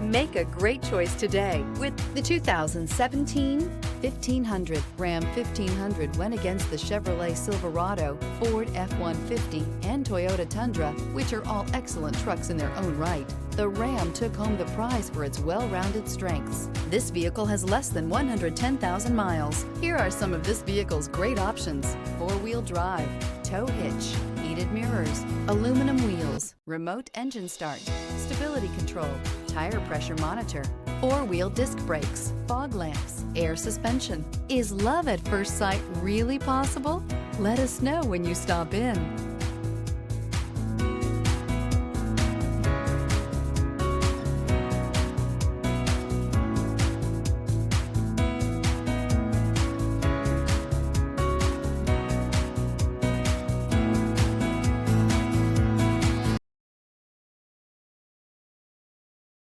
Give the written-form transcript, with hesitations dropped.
Make a great choice today with the 2017 1500. Ram 1500 went against the Chevrolet Silverado, Ford F-150, and Toyota Tundra, which are all excellent trucks in their own right. The Ram took home the prize for its well-rounded strengths. This vehicle has less than 110,000 miles. Here are some of this vehicle's great options: four-wheel drive, tow hitch, heated mirrors, aluminum wheels, remote engine start, stability control, tire pressure monitor, four-wheel disc brakes, fog lamps, air suspension. Is love at first sight really possible? Let us know when you stop in.